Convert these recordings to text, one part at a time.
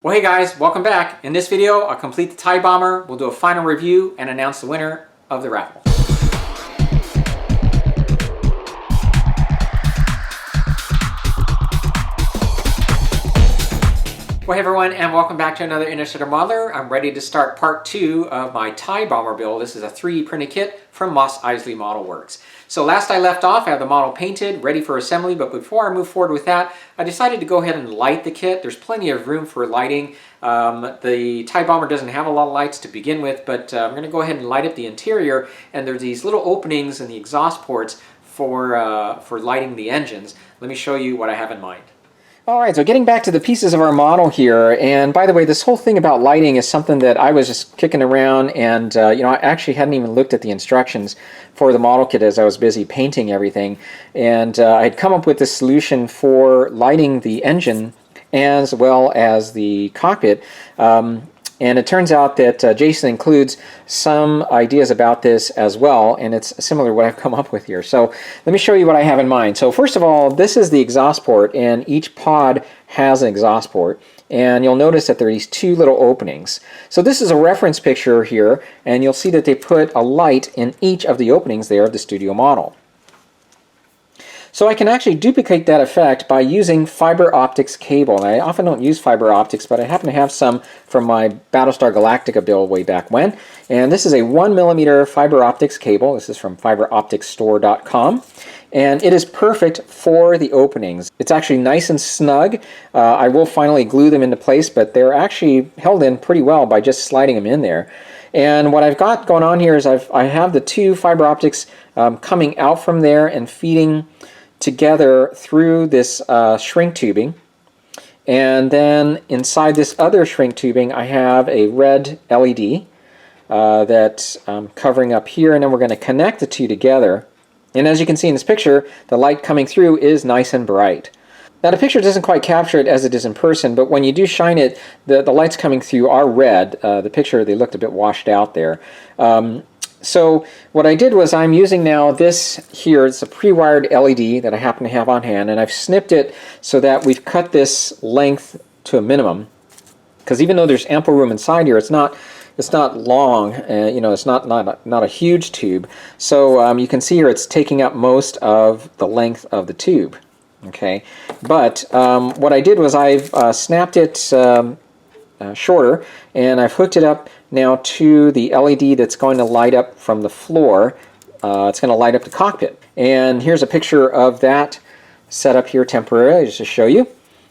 Well, hey guys, welcome back. In this video, I'll complete the TIE Bomber, we'll do a final review, and announce the winner of the raffle. Well, hey everyone, and welcome back to another Illustrator Modeler. I'm ready to start part 2 of my TIE Bomber build. This is a 3D printed kit from Mos Eisley Modelworks. So last I left off, I have the model painted, ready for assembly, but before I move forward with that, I decided to go ahead and light the kit. There's plenty of room for lighting. The TIE Bomber doesn't have a lot of lights to begin with, but I'm going to go ahead and light up the interior, and there's these little openings in the exhaust ports for lighting the engines. Let me show you what I have in mind. Alright, so getting back to the pieces of our model here, and by the way, this whole thing about lighting is something that I was just kicking around, and I actually hadn't even looked at the instructions for the model kit as I was busy painting everything, and I had come up with this solution for lighting the engine as well as the cockpit. And it turns out that Jason includes some ideas about this as well, and it's similar to what I've come up with here. So let me show you what I have in mind. So first of all, this is the exhaust port, and each pod has an exhaust port. And you'll notice that there are these two little openings. So this is a reference picture here, and you'll see that they put a light in each of the openings there of the studio model. So I can actually duplicate that effect by using Fiberoptics cable. And I often don't use fiber optics, but I happen to have some from my Battlestar Galactica build way back when. And this is a 1mm Fiberoptics cable. This is from Fiberopticsstore.com. And it is perfect for the openings. It's actually nice and snug. I will finally glue them into place, but they're actually held in pretty well by just sliding them in there. And what I've got going on here is I have the two fiber optics coming out from there and feeding together through this shrink tubing, and then inside this other shrink tubing I have a red LED that's covering up here, and then we're going to connect the two together. And as you can see in this picture, the light coming through is nice and bright. Now the picture doesn't quite capture it as it is in person, but when you do shine it, the lights coming through are red. The picture, they looked a bit washed out there. So what I did was I'm using now this here, it's a pre-wired LED that I happen to have on hand, and I've snipped it so that we've cut this length to a minimum, because even though there's ample room inside here, it's not long, it's not a huge tube. So you can see here it's taking up most of the length of the tube. Okay, but what I did was I've snapped it shorter, and I've hooked it up now to the LED that's going to light up from the floor. It's going to light up the cockpit. And here's a picture of that set up here temporarily just to show you.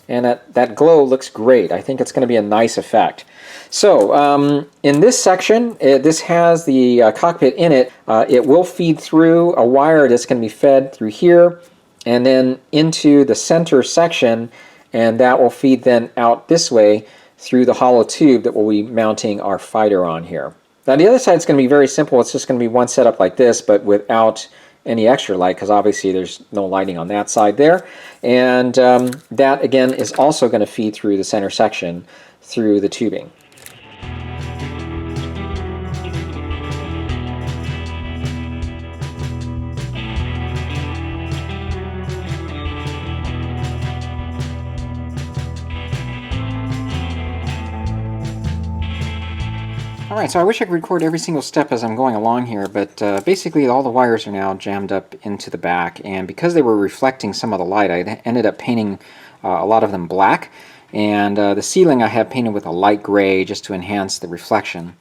And that glow looks great. I think it's going to be a nice effect. So in this section, this has the cockpit in it. It will feed through a wire that's going to be fed through here and then into the center section, and that will feed then out this way through the hollow tube that we'll be mounting our fighter on here. Now the other side is going to be very simple. It's just going to be one setup like this, but without any extra light, because obviously there's no lighting on that side there. And that again is also going to feed through the center section through the tubing. Alright, so I wish I could record every single step as I'm going along here, but basically all the wires are now jammed up into the back, and because they were reflecting some of the light, I ended up painting a lot of them black, and the ceiling I have painted with a light gray just to enhance the reflection.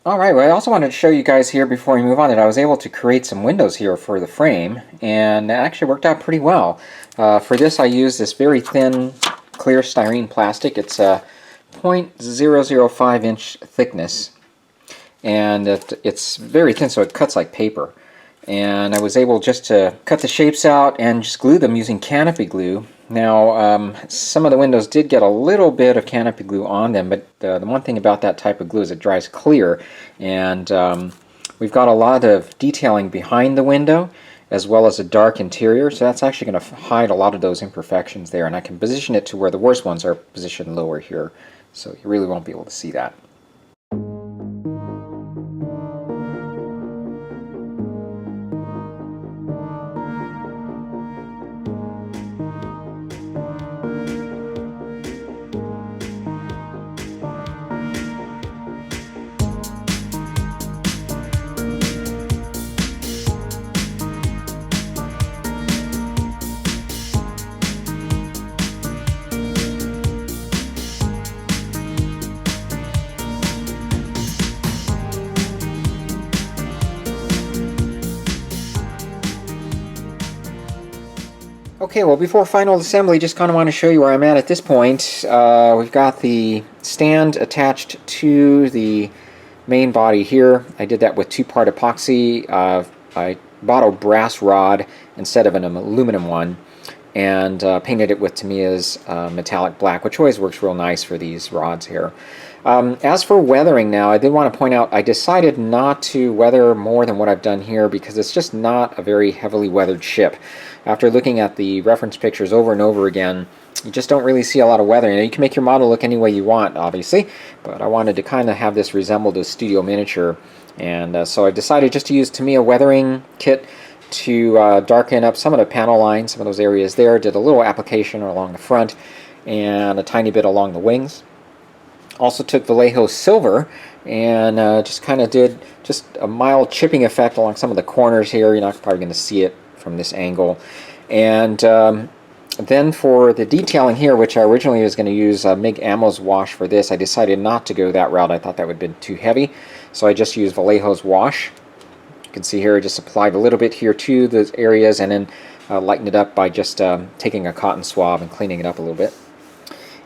Alright, well I also wanted to show you guys here before we move on that I was able to create some windows here for the frame, and that actually worked out pretty well. For this I used this very thin clear styrene plastic. It's a 0.005 inch thickness. And it's very thin, so it cuts like paper. And I was able just to cut the shapes out and just glue them using canopy glue. Now, some of the windows did get a little bit of canopy glue on them, but the one thing about that type of glue is it dries clear. And we've got a lot of detailing behind the window, as well as a dark interior, so that's actually going to hide a lot of those imperfections there. And I can position it to where the worst ones are positioned lower here, so you really won't be able to see that. Okay, well before final assembly, just kind of want to show you where I'm at this point. We've got the stand attached to the main body here. I did that with 2-part epoxy. I bought a brass rod instead of an aluminum one, and painted it with Tamiya's metallic black, which always works real nice for these rods here. As for weathering now, I did want to point out I decided not to weather more than what I've done here because it's just not a very heavily weathered ship. After looking at the reference pictures over and over again, you just don't really see a lot of weathering. You can make your model look any way you want, obviously, but I wanted to kind of have this resemble the studio miniature, and so I decided just to use Tamiya weathering kit to darken up some of the panel lines, some of those areas there. Did a little application along the front and a tiny bit along the wings. Also took Vallejo silver and just kind of did just a mild chipping effect along some of the corners here. You're not probably going to see it from this angle. And then for the detailing here, which I originally was going to use MIG Ammo's wash for this, I decided not to go that route. I thought that would have been too heavy. So I just used Vallejo's wash. You can see here I just applied a little bit here to those areas and then lightened it up by just taking a cotton swab and cleaning it up a little bit.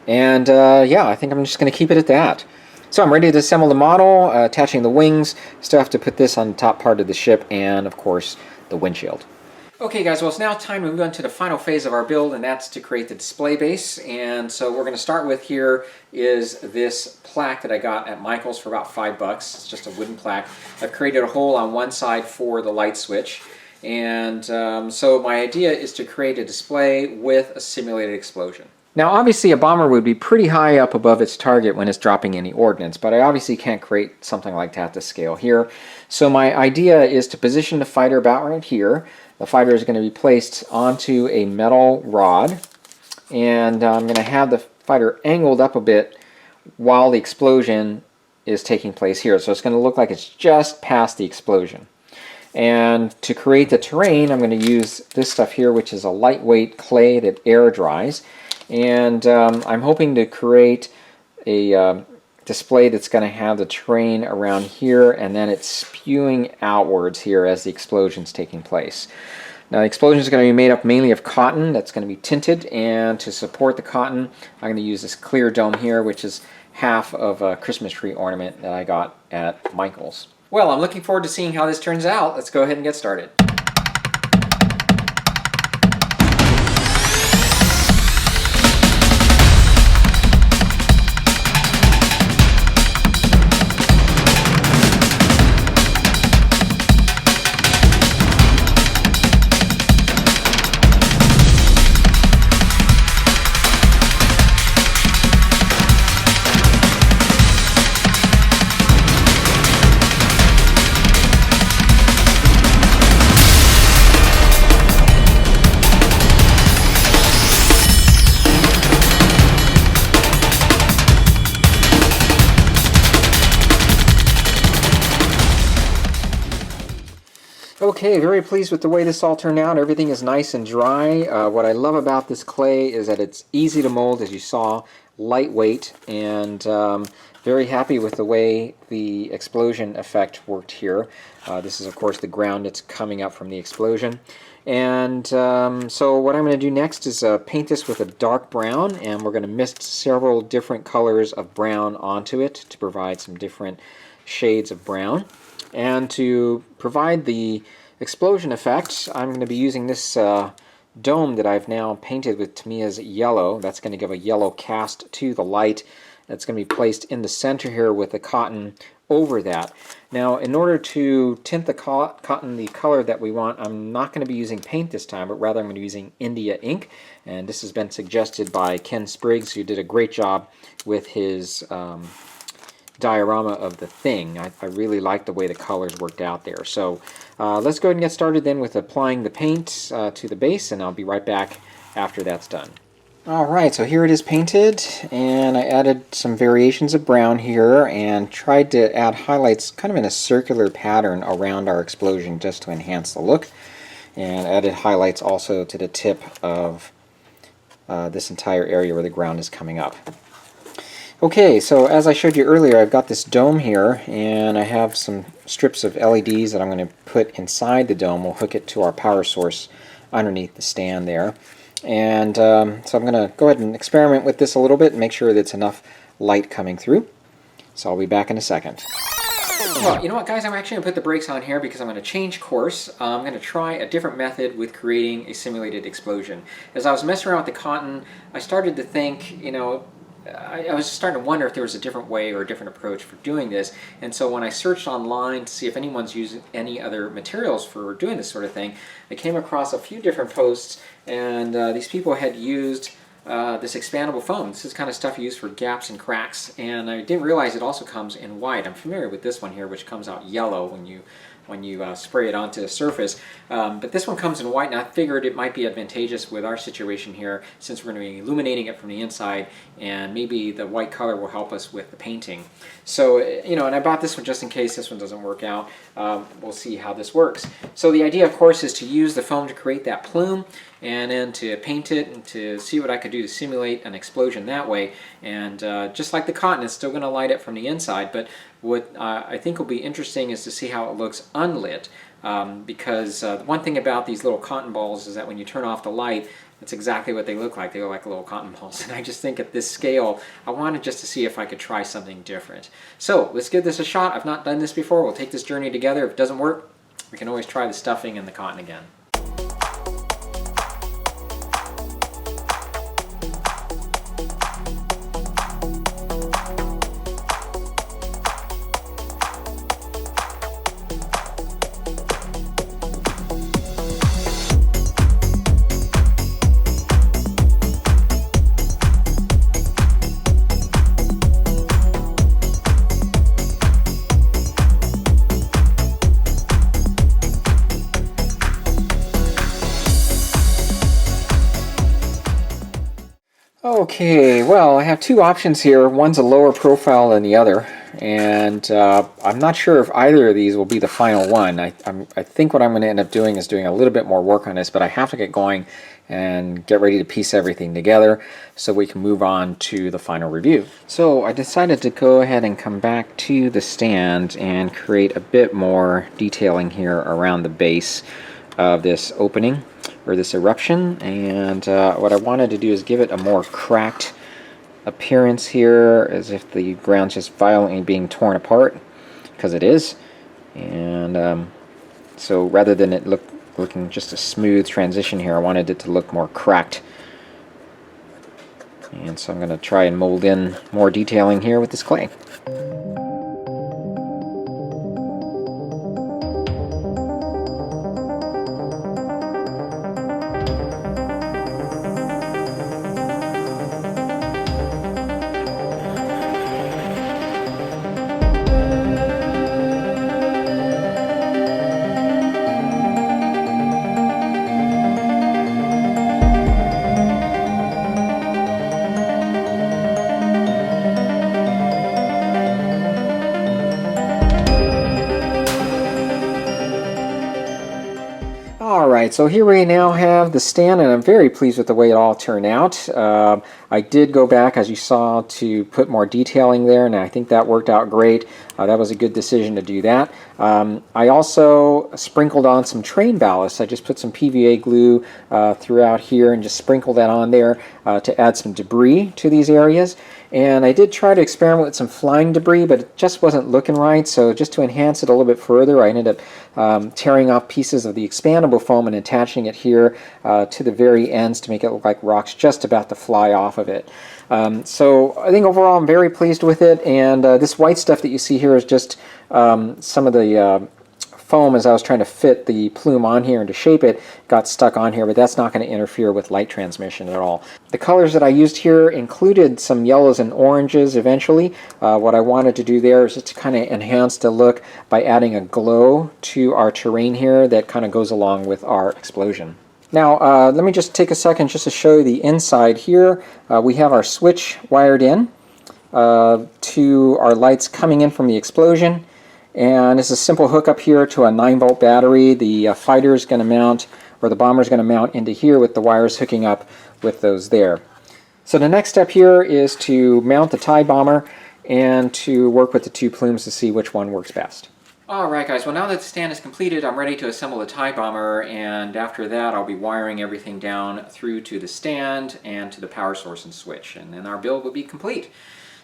And yeah, I think I'm just going to keep it at that. So I'm ready to assemble the model, attaching the wings. Still have to put this on the top part of the ship and, of course, the windshield. Okay guys, well it's now time to move on to the final phase of our build, and that's to create the display base. And so what we're going to start with here is this plaque that I got at Michael's for about $5. It's just a wooden plaque. I've created a hole on one side for the light switch. And so my idea is to create a display with a simulated explosion. Now obviously a bomber would be pretty high up above its target when it's dropping any ordnance, but I obviously can't create something like that to scale here. So my idea is to position the fighter about right here. The fighter is going to be placed onto a metal rod, and I'm going to have the fighter angled up a bit while the explosion is taking place here. So it's going to look like it's just past the explosion. And to create the terrain, I'm going to use this stuff here, which is a lightweight clay that air dries. And I'm hoping to create a display that's going to have the terrain around here, and then it's spewing outwards here as the explosion's taking place. Now the explosion is going to be made up mainly of cotton that's going to be tinted, and to support the cotton I'm going to use this clear dome here, which is half of a Christmas tree ornament that I got at Michael's. Well, I'm looking forward to seeing how this turns out. Let's go ahead and get started. Okay, very pleased with the way this all turned out. Everything is nice and dry. What I love about this clay is that it's easy to mold, as you saw, lightweight, and very happy with the way the explosion effect worked here. This is, of course, the ground that's coming up from the explosion. And so what I'm going to do next is paint this with a dark brown, and we're going to mist several different colors of brown onto it to provide some different shades of brown. And to provide the explosion effect, I'm going to be using this dome that I've now painted with Tamiya's yellow. That's going to give a yellow cast to the light. That's going to be placed in the center here with the cotton over that. Now, in order to tint the cotton the color that we want, I'm not going to be using paint this time, but rather I'm going to be using India ink. And this has been suggested by Ken Spriggs, who did a great job with his diorama of the thing. I really like the way the colors worked out there. So let's go ahead and get started then with applying the paint to the base, and I'll be right back after that's done. Alright, so here it is painted, and I added some variations of brown here and tried to add highlights kind of in a circular pattern around our explosion just to enhance the look, and added highlights also to the tip of this entire area where the ground is coming up. Okay, so as I showed you earlier, I've got this dome here, and I have some strips of LEDs that I'm going to put inside the dome. We'll hook it to our power source underneath the stand there. And so I'm going to go ahead and experiment with this a little bit and make sure that it's enough light coming through. So I'll be back in a second. Well, you know what, guys? I'm actually going to put the brakes on here because I'm going to change course. I'm going to try a different method with creating a simulated explosion. As I was messing around with the cotton, I started to think, you know, I was starting to wonder if there was a different way or a different approach for doing this. And so when I searched online to see if anyone's using any other materials for doing this sort of thing, I came across a few different posts, and these people had used this expandable foam. This is kind of stuff you use for gaps and cracks, and I didn't realize it also comes in white. I'm familiar with this one here, which comes out yellow when you spray it onto the surface. But this one comes in white, and I figured it might be advantageous with our situation here since we're going to be illuminating it from the inside, and maybe the white color will help us with the painting. So, you know, and I bought this one just in case this one doesn't work out. We'll see how this works. So the idea, of course, is to use the foam to create that plume, and then to paint it and to see what I could do to simulate an explosion that way. And just like the cotton, it's still going to light it from the inside, but what I think will be interesting is to see how it looks unlit, because one thing about these little cotton balls is that when you turn off the light, that's exactly what they look like. They look like little cotton balls. And I just think at this scale, I wanted just to see if I could try something different. So let's give this a shot. I've not done this before. We'll take this journey together. If it doesn't work, we can always try the stuffing and the cotton again. Okay, well, I have two options here. One's a lower profile than the other, and I'm not sure if either of these will be the final one. I think what I'm going to end up doing is doing a little bit more work on this, but I have to get going and get ready to piece everything together so we can move on to the final review. So I decided to go ahead and come back to the stand and create a bit more detailing here around the base of this opening, or this eruption, and what I wanted to do is give it a more cracked appearance here, as if the ground's just violently being torn apart, because it is. And so rather than it looking just a smooth transition here, I wanted it to look more cracked. And so I'm going to try and mold in more detailing here with this clay. Alright, so here we now have the stand, and I'm very pleased with the way it all turned out. I did go back, as you saw, to put more detailing there, and I think that worked out great. That was a good decision to do that. I also sprinkled on some train ballast. I just put some PVA glue throughout here and just sprinkled that on there to add some debris to these areas. And I did try to experiment with some flying debris, but it just wasn't looking right. So just to enhance it a little bit further, I ended up tearing off pieces of the expandable foam and attaching it here to the very ends to make it look like rocks just about to fly off of it. So I think overall I'm very pleased with it, and this white stuff that you see here is just some of the foam. As I was trying to fit the plume on here and to shape it, got stuck on here, but that's not going to interfere with light transmission at all. The colors that I used here included some yellows and oranges eventually. What I wanted to do there is just to kind of enhance the look by adding a glow to our terrain here that kind of goes along with our explosion. Now let me just take a second just to show you the inside here. We have our switch wired in to our lights coming in from the explosion. And it's a simple hookup here to a 9-volt battery. The fighter is going to mount, or the bomber is going to mount into here with the wires hooking up with those there. So the next step here is to mount the TIE bomber and to work with the two plumes to see which one works best. All right, guys. Well, now that the stand is completed, I'm ready to assemble the tie bomber, and after that, I'll be wiring everything down through to the stand and to the power source and switch, and then our build will be complete.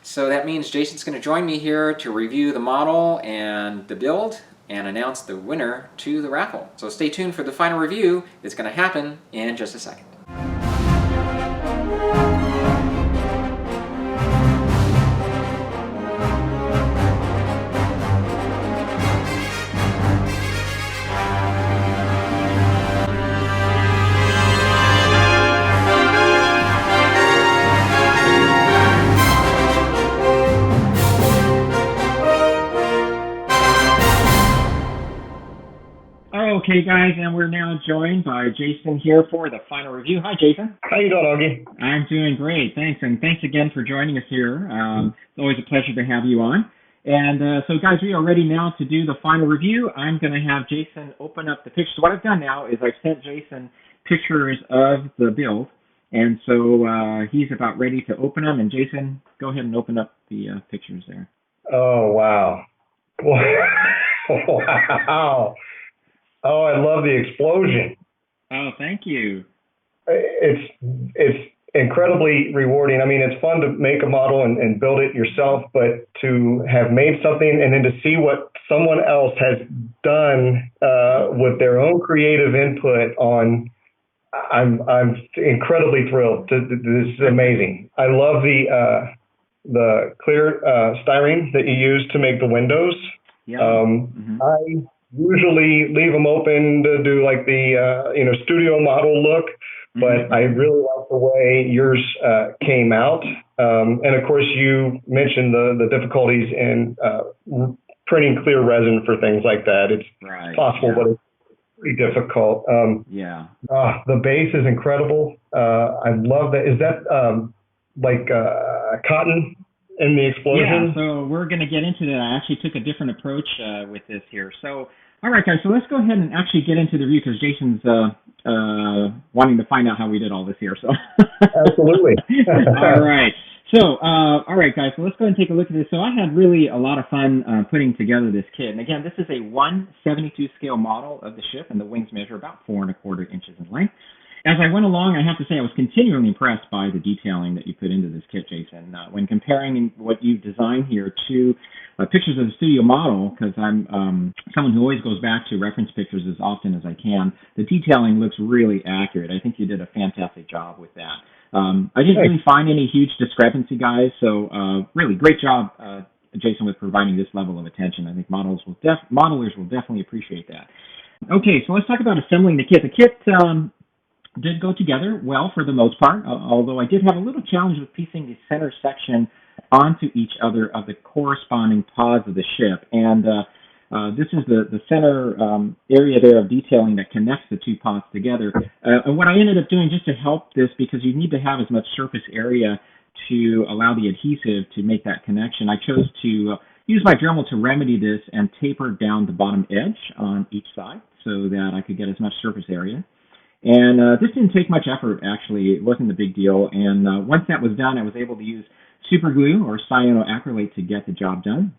So that means Jason's going to join me here to review the model and the build and announce the winner to the raffle. So stay tuned for the final review. It's going to happen in just a second. Okay, guys, and we're now joined by Jason here for the final review. Hi, Jason. How you doing, Augie? I'm doing great, thanks, and thanks again for joining us here. It's always a pleasure to have you on. And so, guys, we are ready now to do the final review. I'm going to have Jason open up the pictures. So what I've done now is I've sent Jason pictures of the build, and so he's about ready to open them. And Jason, go ahead and open up the pictures there. Oh, wow. Wow. Oh, I love the explosion. Oh, thank you. It's incredibly rewarding. I mean, it's fun to make a model and build it yourself, but to have made something and then to see what someone else has done with their own creative input on, I'm incredibly thrilled. This is amazing. I love the clear styrene that you use to make the windows. Yeah. I usually leave them open to do like the studio model look, but I really like the way yours came out. And of course, you mentioned the difficulties in printing clear resin for things like that. It's possible, but it's pretty difficult. The base is incredible. I love that. Is that like cotton in the explosion? Yeah, so we're going to get into that. I actually took a different approach with this here. So, all right, guys, so let's go ahead and actually get into the review because Jason's wanting to find out how we did all this here. So, absolutely. All right. So, all right, guys, so let's go ahead and take a look at this. So I had really a lot of fun putting together this kit. And again, this is a 1/72 scale model of the ship, and the wings measure about 4¼ inches in length. As I went along, I have to say I was continually impressed by the detailing that you put into this kit, Jason. When comparing what you've designed here to pictures of the studio model, because I'm someone who always goes back to reference pictures as often as I can, the detailing looks really accurate. I think you did a fantastic job with that. I didn't really find any huge discrepancy, guys, so really great job, Jason, with providing this level of attention. I think modelers will definitely appreciate that. Okay, so let's talk about assembling the kit. The kit did go together well for the most part, although I did have a little challenge with piecing the center section onto each other of the corresponding pods of the ship. And this is the center area there of detailing that connects the two pods together. And what I ended up doing just to help this, because you need to have as much surface area to allow the adhesive to make that connection, I chose to use my Dremel to remedy this and taper down the bottom edge on each side so that I could get as much surface area. And this didn't take much effort, actually. It wasn't a big deal. And once that was done, I was able to use super glue or cyanoacrylate to get the job done.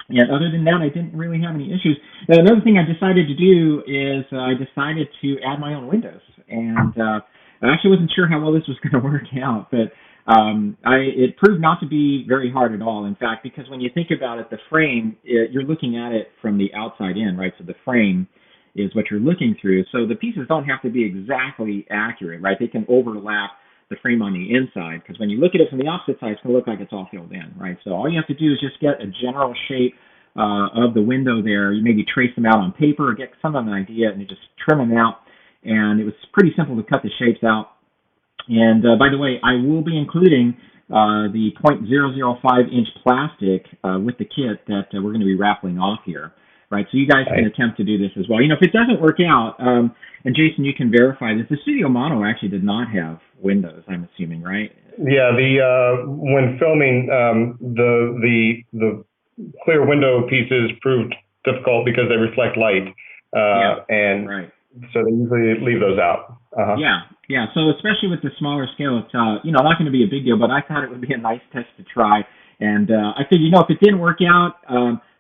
And other than that, I didn't really have any issues. Now, another thing I decided to do is I decided to add my own windows. And I actually wasn't sure how well this was going to work out, but it proved not to be very hard at all. In fact, because when you think about it, the frame, you're looking at it from the outside in, right? So the frame is what you're looking through. So the pieces don't have to be exactly accurate, right? They can overlap the frame on the inside, because when you look at it from the opposite side, it's going to look like it's all filled in, right? So all you have to do is just get a general shape of the window there. You maybe trace them out on paper or get some of an idea and you just trim them out. And it was pretty simple to cut the shapes out. And by the way, I will be including the 0.005-inch plastic with the kit that we're going to be raffling off here. Right, so you guys can attempt to do this as well. You know, if it doesn't work out, and Jason, you can verify this, the studio model actually did not have windows, I'm assuming, right? Yeah, when filming, the clear window pieces proved difficult because they reflect light, so they usually leave those out. Yeah. So especially with the smaller scale, it's not going to be a big deal, but I thought it would be a nice test to try, and I figured, if it didn't work out,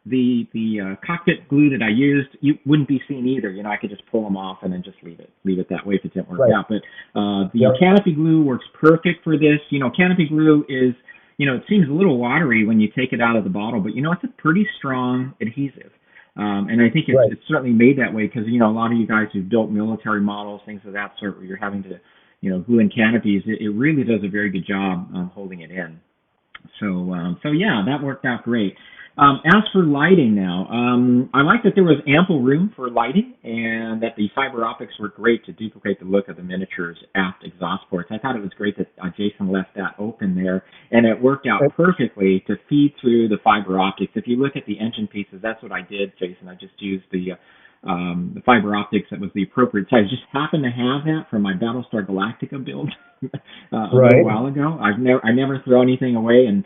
the cockpit glue that I used, you wouldn't be seen either. You know, I could just pull them off and then just leave it that way if it didn't work out. But the canopy glue works perfect for this. You know, canopy glue is, you know, it seems a little watery when you take it out of the bottle, but you know, it's a pretty strong adhesive. And I think it's certainly made that way because, you know, a lot of you guys who've built military models, things of that sort, where you're having to, you know, glue in canopies, it really does a very good job holding it in. So yeah, that worked out great. As for lighting now, I like that there was ample room for lighting and that the fiber optics were great to duplicate the look of the miniatures aft exhaust ports. I thought it was great that Jason left that open there, and it worked out perfectly to feed through the fiber optics. If you look at the engine pieces, that's what I did, Jason. I just used the fiber optics that was the appropriate size. Just happened to have that from my Battlestar Galactica build a little while ago. I never throw anything away, and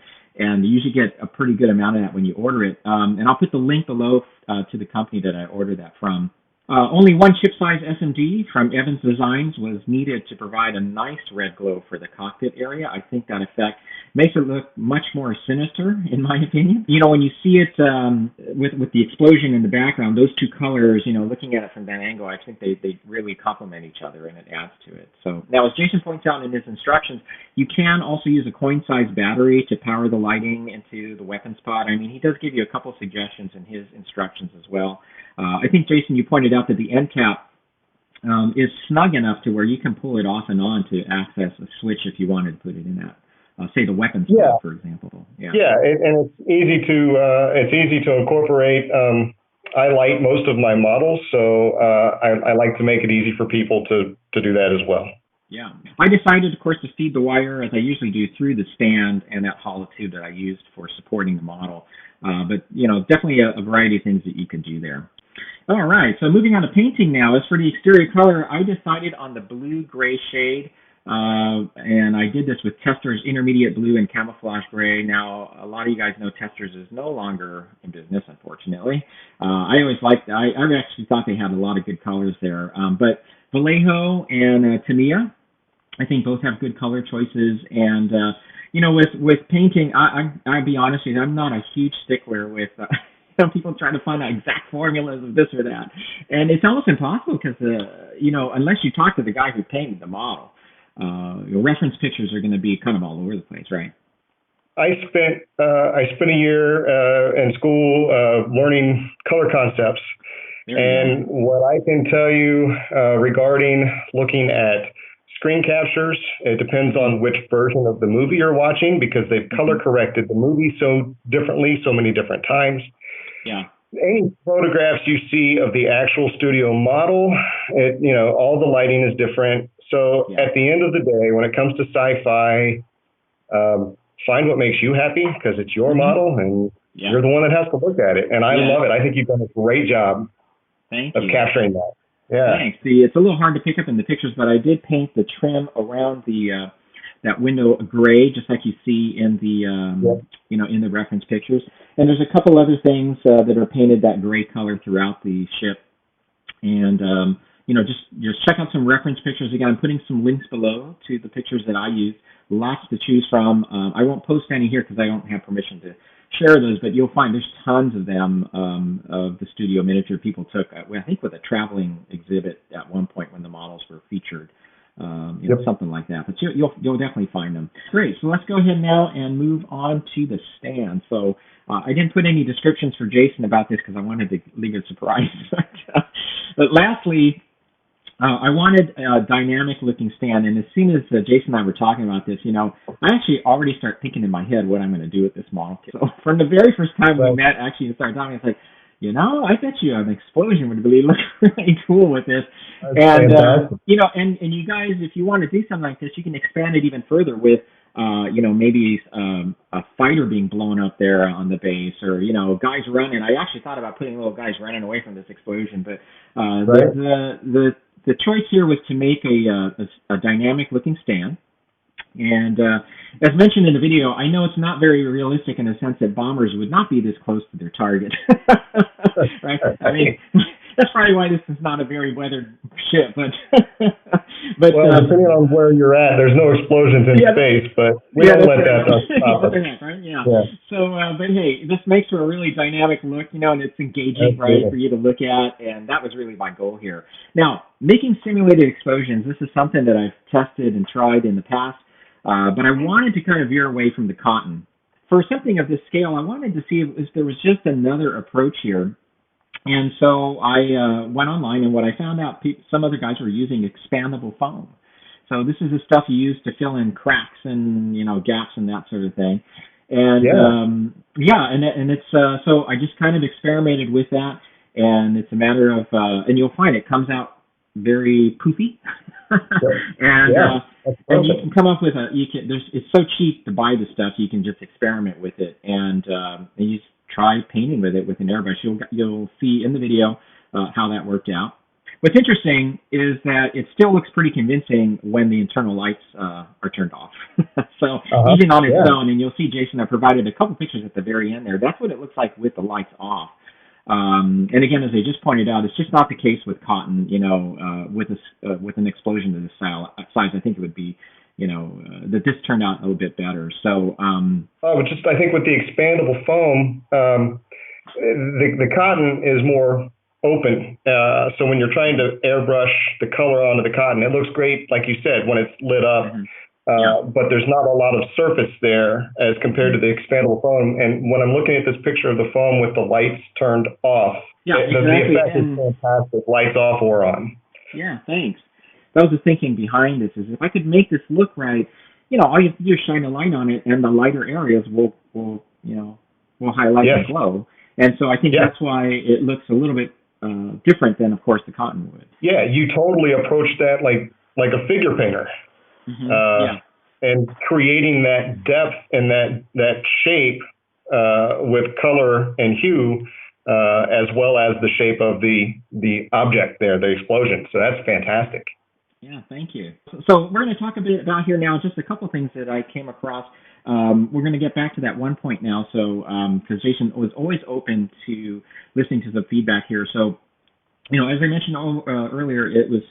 you usually get a pretty good amount of that when you order it. And I'll put the link below to the company that I ordered that from. Only one chip size SMD from Evans Designs was needed to provide a nice red glow for the cockpit area. I think that effect makes it look much more sinister, in my opinion. You know, when you see it with the explosion in the background, those two colors, you know, looking at it from that angle, I think they really complement each other and it adds to it. So now, as Jason points out in his instructions, you can also use a coin-sized battery to power the lighting into the weapons pod. I mean, he does give you a couple suggestions in his instructions as well. I think, Jason, you pointed out that the end cap is snug enough to where you can pull it off and on to access a switch if you wanted to put it in that, say, the weapons pod, for example. And it's easy to incorporate. I light most of my models, so I like to make it easy for people to do that as well. Yeah. I decided, of course, to feed the wire, as I usually do, through the stand and that hollow tube that I used for supporting the model. But, you know, definitely a variety of things that you could do there. All right, so moving on to painting now. As for the exterior color, I decided on the blue-gray shade, and I did this with Testors Intermediate Blue and Camouflage Gray. Now, a lot of you guys know Testors is no longer in business, unfortunately. I actually thought they had a lot of good colors there. But Vallejo and Tamiya, I think both have good color choices. And, you know, with painting, I'll be honest with you, I'm not a huge stickler with some people trying to find out exact formulas of this or that. And it's almost impossible because, you know, unless you talk to the guy who painted the model, your reference pictures are going to be kind of all over the place, right? I spent a year in school learning color concepts. And what I can tell you regarding looking at screen captures, it depends on which version of the movie you're watching because they've color corrected the movie so differently, so many different times. Yeah. Any photographs you see of the actual studio model, you know, all the lighting is different. So at the end of the day, when it comes to sci-fi, find what makes you happy because it's your model and you're the one that has to look at it. And I love it. I think you've done a great job of capturing that. Yeah. Thanks. See, it's a little hard to pick up in the pictures, but I did paint the trim around the that window gray, just like you see in the you know, in the reference pictures. And there's a couple other things that are painted that gray color throughout the ship. And you know, just check out some reference pictures. Again, I'm putting some links below to the pictures that I used. Lots to choose from. I won't post any here because I don't have permission to share those, but you'll find there's tons of them of the studio miniature people took, I think with a traveling exhibit at one point when the models were featured. You know, something like that. But you'll definitely find them. Great. So let's go ahead now and move on to the stand. So I didn't put any descriptions for Jason about this because I wanted to leave it a surprise. But lastly, I wanted a dynamic-looking stand, and as soon as Jason and I were talking about this, you know, I actually already start thinking in my head what I'm going to do with this model kit. So from the very first time we met, actually, and started talking, it's like, you know, I bet you an explosion would really look really cool with this. And, you know, and you guys, if you want to do something like this, you can expand it even further with, you know, maybe a fighter being blown up there on the base or, you know, guys running. I actually thought about putting little guys running away from this explosion, but the choice here was to make a dynamic-looking stand. And as mentioned in the video, I know it's not very realistic in the sense that bombers would not be this close to their target. Right? I mean, That's probably why this is not a very weathered ship, but but well, depending on where you're at, there's no explosions in space, but we don't let that stop us. Right? Yeah. So, but hey, this makes for a really dynamic look, and it's engaging, right, for you to look at, and that was really my goal here. Now, making simulated explosions, this is something that I've tested and tried in the past, but I wanted to kind of veer away from the cotton. For something of this scale, I wanted to see if there was just another approach here. And so I went online, and what I found out, some other guys were using expandable foam. So this is the stuff you use to fill in cracks and gaps and that sort of thing. And and it's so I just kind of experimented with that, and it's a matter of and you'll find it comes out very poofy, and you can come up with it's so cheap to buy the stuff, you can just experiment with it, and you try painting with it with an airbrush. You'll see in the video how that worked out. What's interesting is that it still looks pretty convincing when the internal lights are turned off. So even on its own, and you'll see, Jason, I provided a couple pictures at the very end there. That's what it looks like with the lights off. And again, as I just pointed out, it's just not the case with cotton. With an explosion of this size, I think it would be, that this turned out a little bit better. So, I think with the expandable foam, the cotton is more open. So when you're trying to airbrush the color onto the cotton, it looks great, like you said, when it's lit up. But there's not a lot of surface there as compared to the expandable foam. And when I'm looking at this picture of the foam with the lights turned off, the effect is fantastic, lights off or on. Yeah, thanks. That was the thinking behind this, is if I could make this look right, all you have to do is shine a light on it, and the lighter areas will highlight and glow. And so I think that's why it looks a little bit different than, of course, the cotton would. Yeah, you totally approach that like a figure painter. And creating that depth and that shape with color and hue, as well as the shape of the object there, the explosion. So that's fantastic. Yeah, thank you. So we're going to talk a bit about here now, just a couple things that I came across. We're going to get back to that one point now. So, because Jason was always open to listening to the feedback here. So, as I mentioned earlier, it was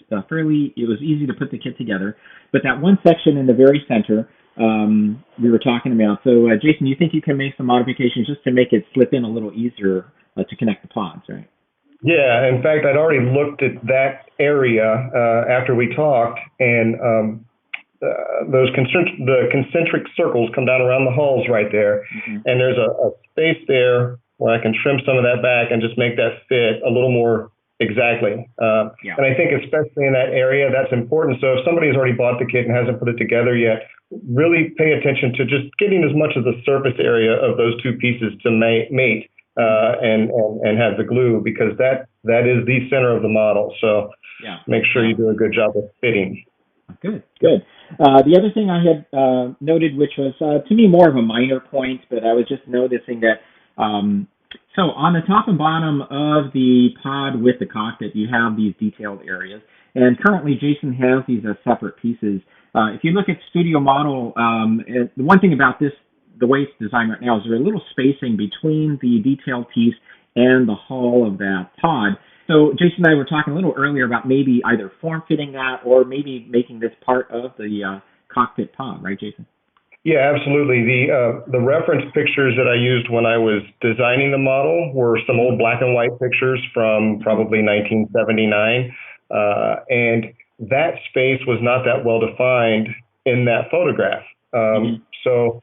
easy to put the kit together, but that one section in the very center, we were talking about. So, Jason, you think you can make some modifications just to make it slip in a little easier to connect the pods, right? Yeah, in fact, I'd already looked at that area after we talked, and the concentric circles come down around the hulls right there, and there's a space there where I can trim some of that back and just make that fit a little more exactly. And I think especially in that area, that's important. So if somebody has already bought the kit and hasn't put it together yet, really pay attention to just getting as much of the surface area of those two pieces to mate. And have the glue, because that is the center of the model. So make sure you do a good job of fitting. Good. The other thing I had noted, which was to me more of a minor point, but I was just noticing that so on the top and bottom of the pod with the cockpit, you have these detailed areas. And currently, Jason has these as separate pieces. If you look at Studio Model, the one thing about this, the way it's designed right now, is there's a little spacing between the detailed piece and the hull of that pod. So Jason and I were talking a little earlier about maybe either form-fitting that or maybe making this part of the cockpit pod, right, Jason? Yeah, absolutely. The reference pictures that I used when I was designing the model were some old black and white pictures from probably 1979. And that space was not that well defined in that photograph. So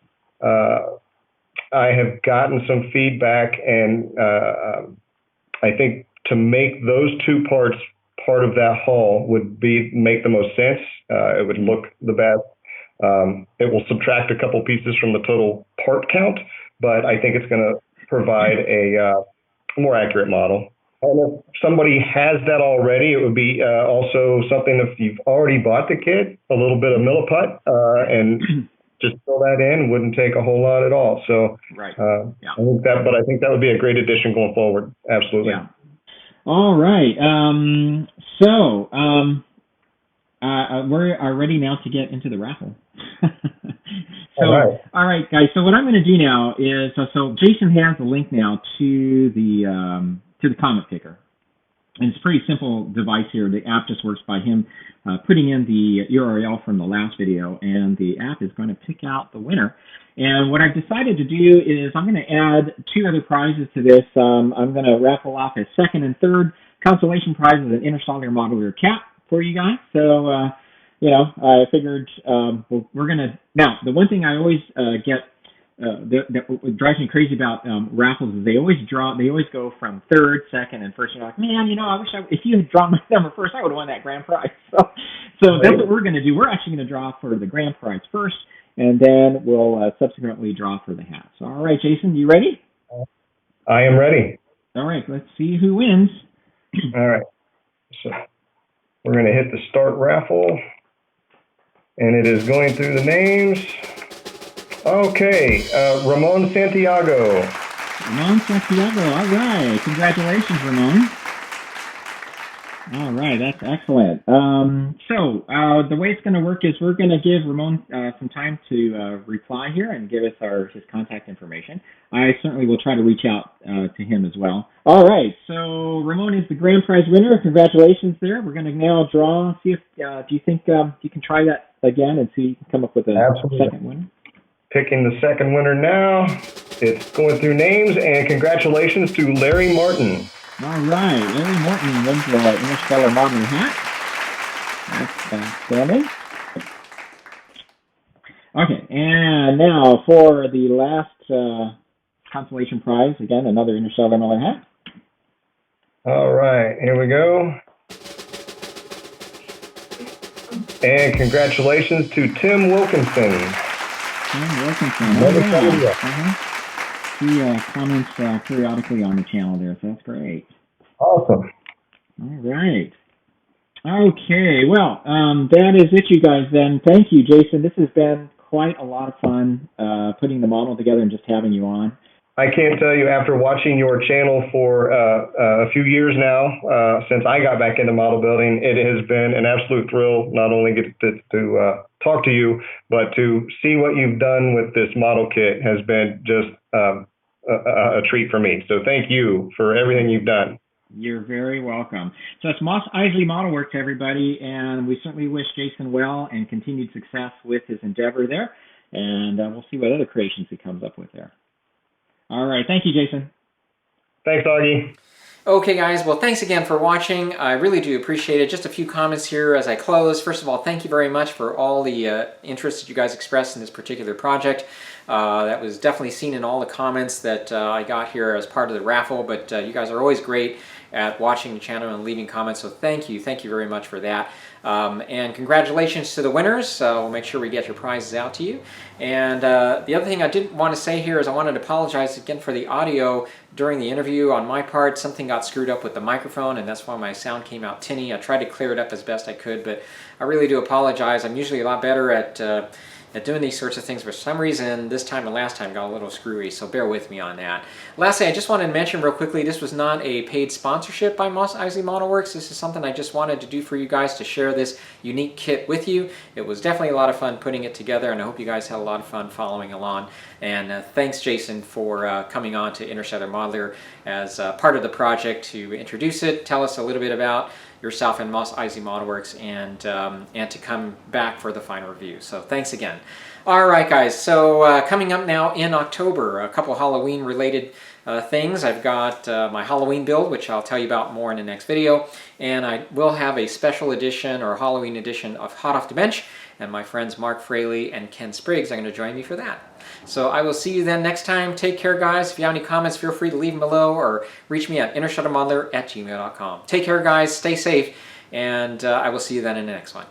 I have gotten some feedback, and I think to make those two parts part of that hull would make the most sense. It would look the best. It will subtract a couple pieces from the total part count, but I think it's going to provide a more accurate model. And if somebody has that already, it would be also something, if you've already bought the kit, a little bit of Milliput and just fill that in, wouldn't take a whole lot at all. So I think that would be a great addition going forward. Absolutely. Yeah. All right. So we are ready now to get into the raffle. All right, guys. So what I'm going to do now is, so Jason has the link now to the comet picker. And it's a pretty simple device here. The app just works by him putting in the URL from the last video, and the app is going to pick out the winner. And what I've decided to do is I'm going to add 2 other prizes to this. I'm going to raffle off a second and third consolation prize of an Interstellar Modeler cap for you guys. So, I figured we're going to... Now, the one thing I always get that drives me crazy about raffles is they always go from third, second, and first. You're like, man, I wish if you had drawn my number first, I would have won that grand prize. So that's what we're going to do. We're actually going to draw for the grand prize first, and then we'll subsequently draw for the hat. So, all right, Jason, you ready? I am ready. All right, let's see who wins. All right. So we're going to hit the start raffle, and it is going through the names. Okay, Ramon Santiago. Ramon Santiago, all right. Congratulations, Ramon. All right, that's excellent. So the way it's going to work is we're going to give Ramon some time to reply here and give us his contact information. I certainly will try to reach out to him as well. All right, so Ramon is the grand prize winner. Congratulations there. We're going to now draw. See if do you think you can try that again and see if you can come up with a second winner? Picking the second winner now. It's going through names, and congratulations to Larry Martin. All right, Larry Martin wins the Interstellar Modeler hat. That's outstanding. Okay, and now for the last consolation prize, again, another Interstellar Modeler hat. All right, here we go. And congratulations to Tim Wilkinson. Tim Wilkinson. He comments periodically on the channel there, so that's great. Awesome. All right. Okay, well, that is it, you guys, then. Thank you, Jason. This has been quite a lot of fun putting the model together and just having you on. I can't tell you, after watching your channel for a few years now, since I got back into model building, it has been an absolute thrill not only get to talk to you, but to see what you've done with this model kit has been just a treat for me. So thank you for everything you've done. You're very welcome. So it's Mos Eisley Modelworks, everybody, and we certainly wish Jason well and continued success with his endeavor there, and we'll see what other creations he comes up with there. All right. Thank you, Jason. Thanks, Augie. Okay, guys. Well, thanks again for watching. I really do appreciate it. Just a few comments here as I close. First of all, thank you very much for all the interest that you guys expressed in this particular project. That was definitely seen in all the comments that I got here as part of the raffle, but you guys are always great at watching the channel and leaving comments, so thank you very much for that. And congratulations to the winners. We'll make sure we get your prizes out to you. And the other thing I did want to say here is I wanted to apologize again for the audio during the interview. On my part, something got screwed up with the microphone, and that's why my sound came out tinny. I tried to clear it up as best I could, but I really do apologize. I'm usually a lot better at doing these sorts of things. For some reason, this time and last time got a little screwy, so bear with me on that. Lastly, I just wanted to mention real quickly, this was not a paid sponsorship by Mos Eisley Modelworks. This is something I just wanted to do for you guys to share this unique kit with you. It was definitely a lot of fun putting it together, and I hope you guys had a lot of fun following along. And thanks, Jason, for coming on to Interstellar Modeler as part of the project to introduce it, tell us a little bit about yourself and Mos Eisley Modelworks, and to come back for the final review. So thanks again. All right, guys. So coming up now in October, a couple Halloween related things. I've got my Halloween build, which I'll tell you about more in the next video, and I will have a special edition or Halloween edition of Hot Off the Bench, and my friends Mark Fraley and Ken Spriggs are going to join me for that. So I will see you then next time. Take care, guys. If you have any comments, feel free to leave them below or reach me at interstellarmodeler@gmail.com. Take care, guys. Stay safe, and I will see you then in the next one.